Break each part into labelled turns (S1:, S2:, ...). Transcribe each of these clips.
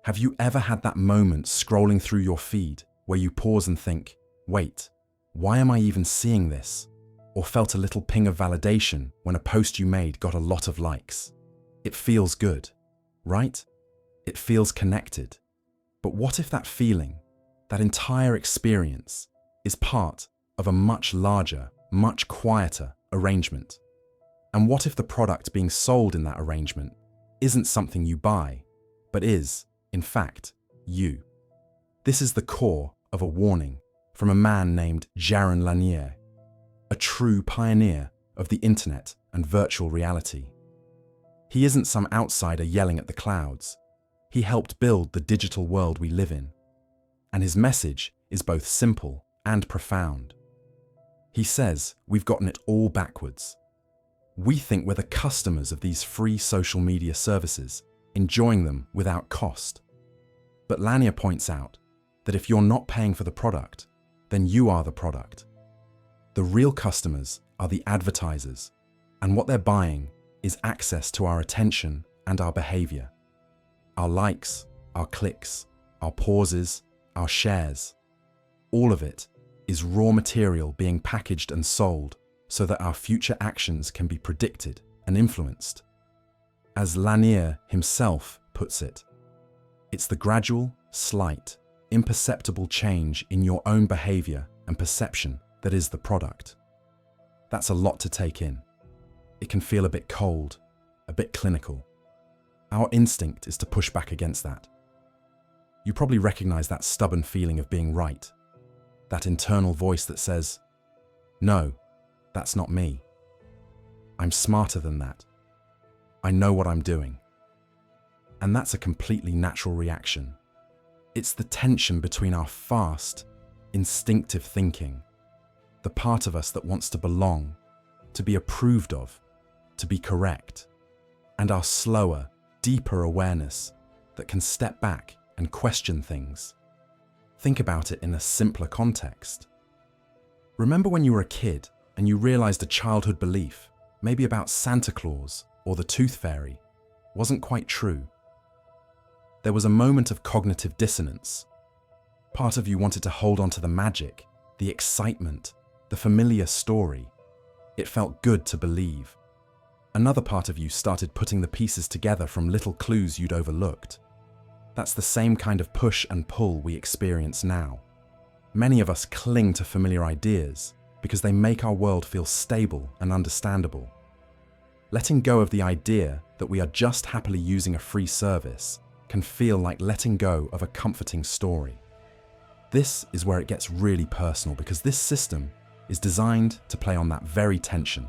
S1: Have you ever had that moment scrolling through your feed where you pause and think, wait, why am I even seeing this? Or felt a little ping of validation when a post you made got a lot of likes? It feels good, right? It feels connected. But what if that feeling, that entire experience, is part of a much larger, much quieter arrangement? And what if the product being sold in that arrangement isn't something you buy, but is, in fact, you? This is the core of a warning from a man named Jaron Lanier, a true pioneer of the internet and virtual reality. He isn't some outsider yelling at the clouds. He helped build the digital world we live in. And his message is both simple and profound. He says we've gotten it all backwards. We think we're the customers of these free social media services, enjoying them without cost. But Lanier points out that if you're not paying for the product, then you are the product. The real customers are the advertisers, and what they're buying is access to our attention and our behavior. Our likes, our clicks, our pauses, our shares. All of it is raw material being packaged and sold so that our future actions can be predicted and influenced. As Lanier himself puts it, it's the gradual, slight, imperceptible change in your own behavior and perception that is the product. That's a lot to take in. It can feel a bit cold, a bit clinical. Our instinct is to push back against that. You probably recognize that stubborn feeling of being right, that internal voice that says, no, that's not me. I'm smarter than that. I know what I'm doing. And that's a completely natural reaction. It's the tension between our fast, instinctive thinking, the part of us that wants to belong, to be approved of, to be correct, and our slower, deeper awareness that can step back and question things. Think about it in a simpler context. Remember when you were a kid and you realized a childhood belief, maybe about Santa Claus or the Tooth Fairy, wasn't quite true. There was a moment of cognitive dissonance. Part of you wanted to hold on to the magic, the excitement, the familiar story. It felt good to believe. Another part of you started putting the pieces together from little clues you'd overlooked. That's the same kind of push and pull we experience now. Many of us cling to familiar ideas because they make our world feel stable and understandable. Letting go of the idea that we are just happily using a free service can feel like letting go of a comforting story. This is where it gets really personal because this system is designed to play on that very tension.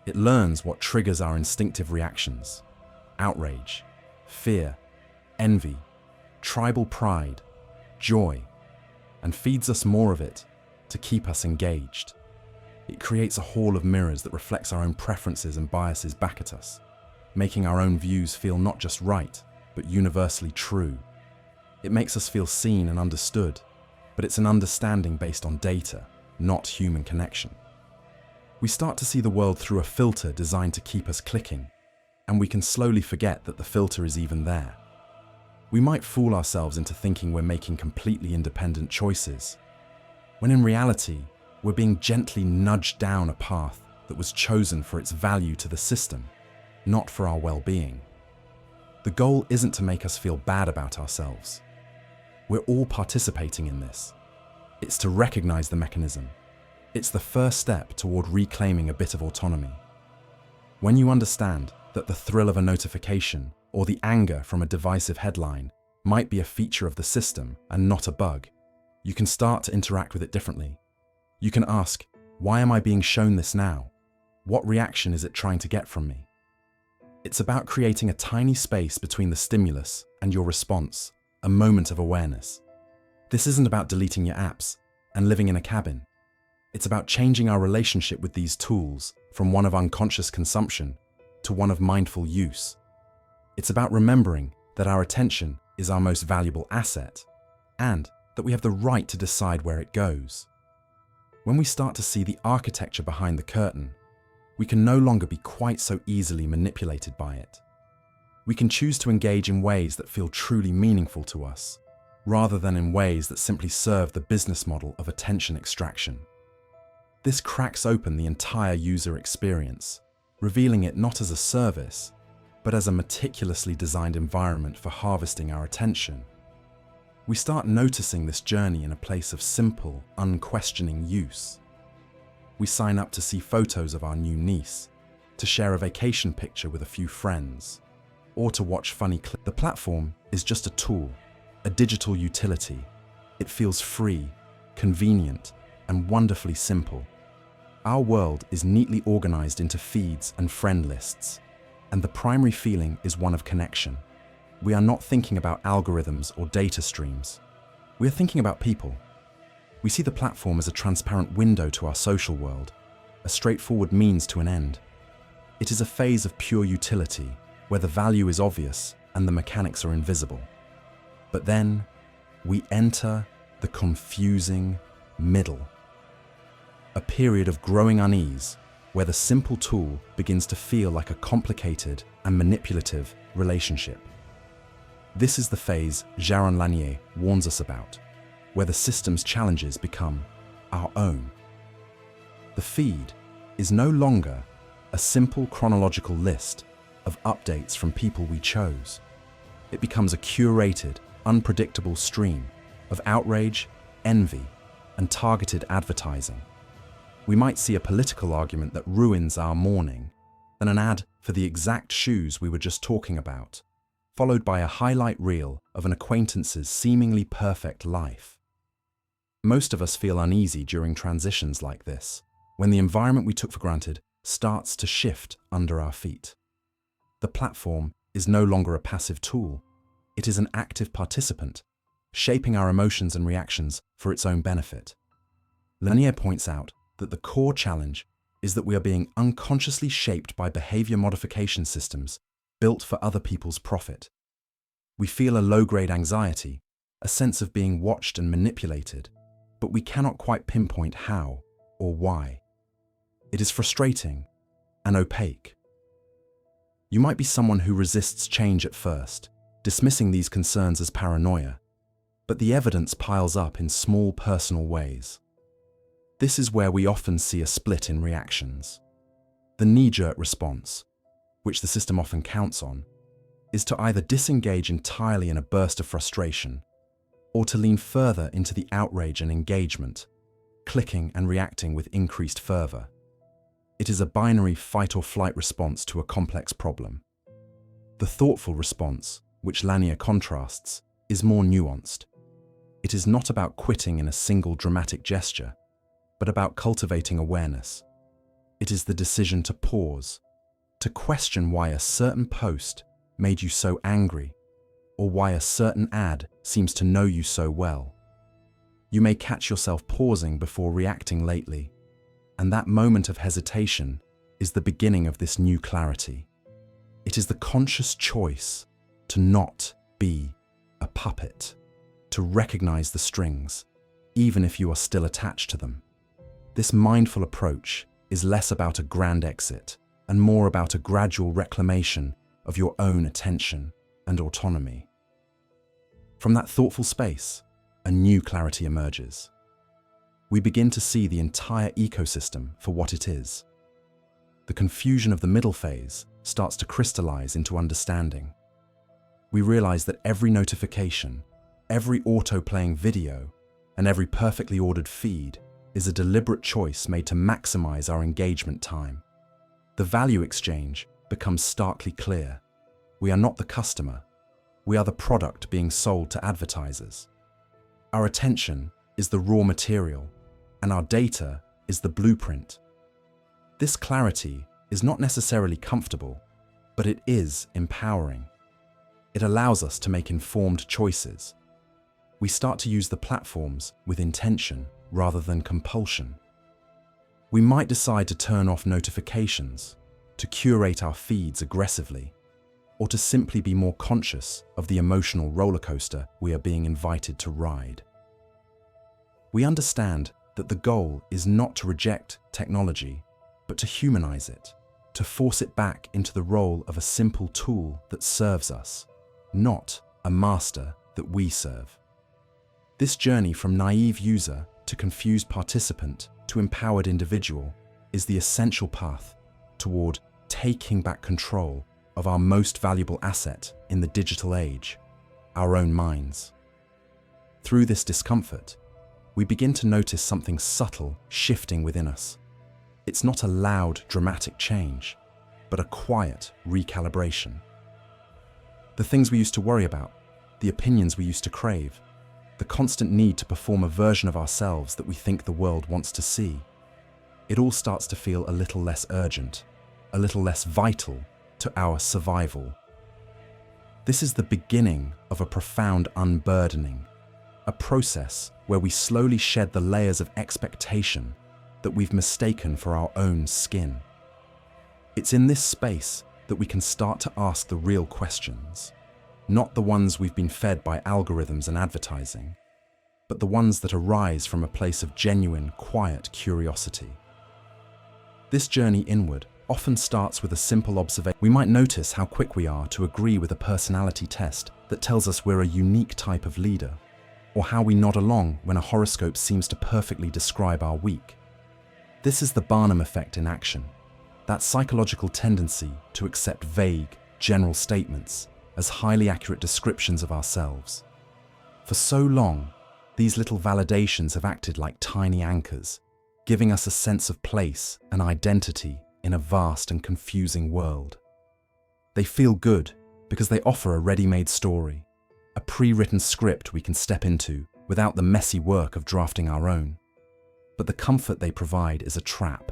S1: It learns what triggers our instinctive reactions: outrage, fear, envy, tribal pride, joy, and feeds us more of it to keep us engaged. It creates a hall of mirrors that reflects our own preferences and biases back at us, making our own views feel not just right, but universally true. It makes us feel seen and understood, but it's an understanding based on data, not human connection. We start to see the world through a filter designed to keep us clicking, and we can slowly forget that the filter is even there. We might fool ourselves into thinking we're making completely independent choices, when in reality, we're being gently nudged down a path that was chosen for its value to the system, not for our well-being. The goal isn't to make us feel bad about ourselves. We're all participating in this. It's to recognize the mechanism. It's the first step toward reclaiming a bit of autonomy. When you understand that the thrill of a notification or the anger from a divisive headline might be a feature of the system and not a bug, you can start to interact with it differently. You can ask, why am I being shown this now? What reaction is it trying to get from me? It's about creating a tiny space between the stimulus and your response, a moment of awareness. This isn't about deleting your apps and living in a cabin. It's about changing our relationship with these tools from one of unconscious consumption to one of mindful use. It's about remembering that our attention is our most valuable asset and that we have the right to decide where it goes. When we start to see the architecture behind the curtain, we can no longer be quite so easily manipulated by it. We can choose to engage in ways that feel truly meaningful to us, rather than in ways that simply serve the business model of attention extraction. This cracks open the entire user experience, revealing it not as a service, but as a meticulously designed environment for harvesting our attention. We start noticing this journey in a place of simple, unquestioning use. We sign up to see photos of our new niece, to share a vacation picture with a few friends, or to watch funny clips. The platform is just a tool, a digital utility. It feels free, convenient, and wonderfully simple. Our world is neatly organized into feeds and friend lists, and the primary feeling is one of connection. We are not thinking about algorithms or data streams. We are thinking about people. We see the platform as a transparent window to our social world, a straightforward means to an end. It is a phase of pure utility, where the value is obvious and the mechanics are invisible. But then, we enter the confusing middle. A period of growing unease, where the simple tool begins to feel like a complicated and manipulative relationship. This is the phase Jaron Lanier warns us about, where the system's challenges become our own. The feed is no longer a simple chronological list of updates from people we chose. It becomes a curated, unpredictable stream of outrage, envy, and targeted advertising. We might see a political argument that ruins our morning, then an ad for the exact shoes we were just talking about, followed by a highlight reel of an acquaintance's seemingly perfect life. Most of us feel uneasy during transitions like this, when the environment we took for granted starts to shift under our feet. The platform is no longer a passive tool. It is an active participant, shaping our emotions and reactions for its own benefit. Lanier points out that the core challenge is that we are being unconsciously shaped by behavior modification systems built for other people's profit. We feel a low-grade anxiety, a sense of being watched and manipulated, but we cannot quite pinpoint how or why. It is frustrating and opaque. You might be someone who resists change at first, dismissing these concerns as paranoia, but the evidence piles up in small personal ways. This is where we often see a split in reactions. The knee-jerk response, which the system often counts on, is to either disengage entirely in a burst of frustration, or to lean further into the outrage and engagement, clicking and reacting with increased fervor. It is a binary fight-or-flight response to a complex problem. The thoughtful response, which Lanier contrasts, is more nuanced. It is not about quitting in a single dramatic gesture, but about cultivating awareness. It is the decision to pause, to question why a certain post made you so angry, or why a certain ad seems to know you so well. You may catch yourself pausing before reacting lately, and that moment of hesitation is the beginning of this new clarity. It is the conscious choice to not be a puppet, to recognize the strings, even if you are still attached to them. This mindful approach is less about a grand exit and more about a gradual reclamation of your own attention and autonomy. From that thoughtful space, a new clarity emerges. We begin to see the entire ecosystem for what it is. The confusion of the middle phase starts to crystallize into understanding. We realize that every notification, every auto-playing video, and every perfectly ordered feed is a deliberate choice made to maximize our engagement time. The value exchange becomes starkly clear. We are not the customer. We are the product being sold to advertisers. Our attention is the raw material, and our data is the blueprint. This clarity is not necessarily comfortable, but it is empowering. It allows us to make informed choices. We start to use the platforms with intention rather than compulsion. We might decide to turn off notifications, to curate our feeds aggressively, or to simply be more conscious of the emotional rollercoaster we are being invited to ride. We understand that the goal is not to reject technology, but to humanize it. to force it back into the role of a simple tool that serves us, not a master that we serve. This journey from naive user to confused participant to empowered individual is the essential path toward taking back control of our most valuable asset in the digital age, our own minds. Through this discomfort, we begin to notice something subtle shifting within us. It's not a loud, dramatic change, but a quiet recalibration. The things we used to worry about, the opinions we used to crave, the constant need to perform a version of ourselves that we think the world wants to see, it all starts to feel a little less urgent, a little less vital to our survival. This is the beginning of a profound unburdening, a process where we slowly shed the layers of expectation that we've mistaken for our own skin. It's in this space that we can start to ask the real questions, not the ones we've been fed by algorithms and advertising, but the ones that arise from a place of genuine, quiet curiosity. This journey inward often starts with a simple observation. We might notice how quick we are to agree with a personality test that tells us we're a unique type of leader, or how we nod along when a horoscope seems to perfectly describe our week. This is the Barnum effect in action, that psychological tendency to accept vague, general statements as highly accurate descriptions of ourselves. For so long, these little validations have acted like tiny anchors, giving us a sense of place and identity in a vast and confusing world. They feel good because they offer a ready-made story, a pre-written script we can step into without the messy work of drafting our own. But the comfort they provide is a trap,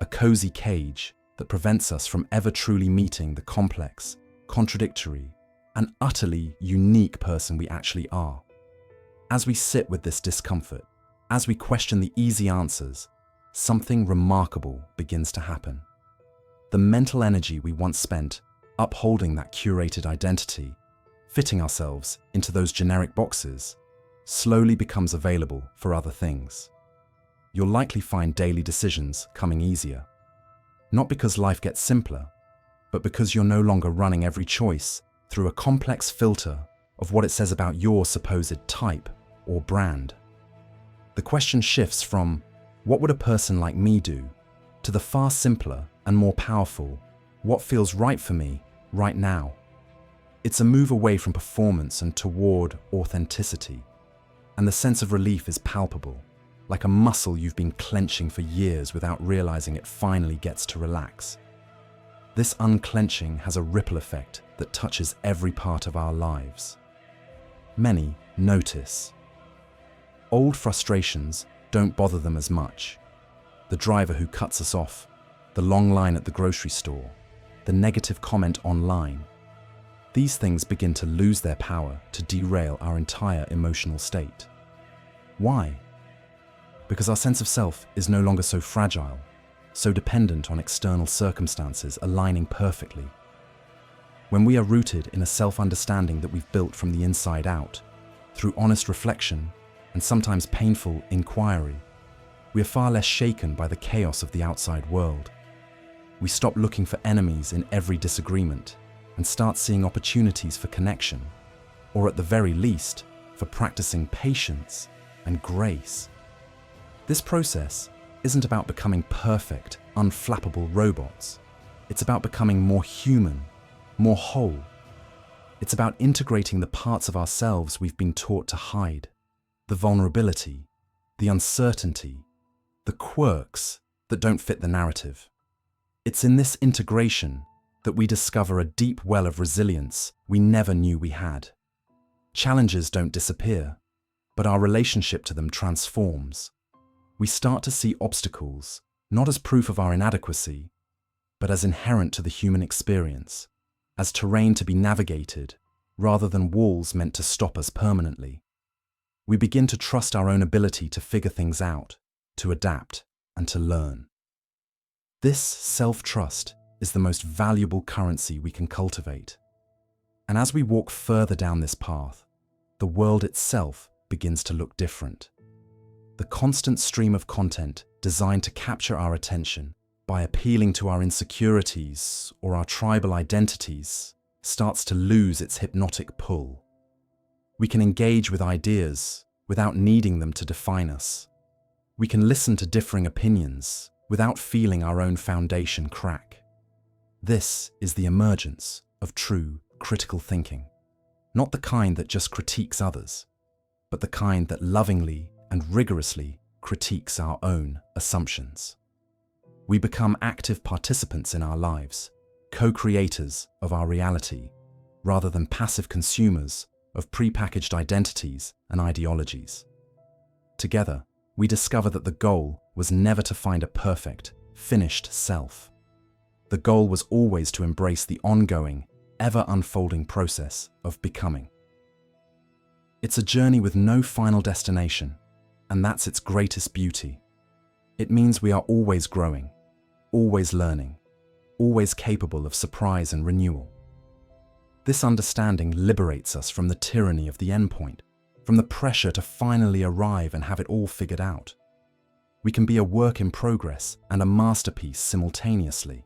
S1: a cozy cage that prevents us from ever truly meeting the complex, contradictory, and utterly unique person we actually are. As we sit with this discomfort, as we question the easy answers, something remarkable begins to happen. The mental energy we once spent upholding that curated identity, fitting ourselves into those generic boxes, slowly becomes available for other things. You'll likely find daily decisions coming easier. Not because life gets simpler, but because you're no longer running every choice through a complex filter of what it says about your supposed type or brand. The question shifts from, what would a person like me do, to the far simpler and more powerful, what feels right for me right now. It's a move away from performance and toward authenticity, and the sense of relief is palpable, like a muscle you've been clenching for years without realizing it finally gets to relax. This unclenching has a ripple effect that touches every part of our lives. Many notice. Old frustrations don't bother them as much. The driver who cuts us off, the long line at the grocery store, the negative comment online. These things begin to lose their power to derail our entire emotional state. Why? Because our sense of self is no longer so fragile, so dependent on external circumstances aligning perfectly. When we are rooted in a self-understanding that we've built from the inside out, through honest reflection and sometimes painful inquiry, we are far less shaken by the chaos of the outside world. We stop looking for enemies in every disagreement and start seeing opportunities for connection, or at the very least, for practicing patience and grace. This process isn't about becoming perfect, unflappable robots. It's about becoming more human, more whole. It's about integrating the parts of ourselves we've been taught to hide, the vulnerability, the uncertainty, the quirks that don't fit the narrative. It's in this integration that we discover a deep well of resilience we never knew we had. Challenges don't disappear, but our relationship to them transforms. We start to see obstacles not as proof of our inadequacy, but as inherent to the human experience, as terrain to be navigated rather than walls meant to stop us permanently. We begin to trust our own ability to figure things out, to adapt, and to learn. This self-trust is the most valuable currency we can cultivate. And as we walk further down this path, the world itself begins to look different. The constant stream of content designed to capture our attention by appealing to our insecurities or our tribal identities, starts to lose its hypnotic pull. We can engage with ideas without needing them to define us. We can listen to differing opinions without feeling our own foundation crack. This is the emergence of true critical thinking. Not the kind that just critiques others, but the kind that lovingly and rigorously critiques our own assumptions. We become active participants in our lives, co-creators of our reality, rather than passive consumers of prepackaged identities and ideologies. Together, we discover that the goal was never to find a perfect, finished self. The goal was always to embrace the ongoing, ever-unfolding process of becoming. It's a journey with no final destination, and that's its greatest beauty. It means we are always growing, always learning, always capable of surprise and renewal. This understanding liberates us from the tyranny of the endpoint, from the pressure to finally arrive and have it all figured out. We can be a work in progress and a masterpiece simultaneously.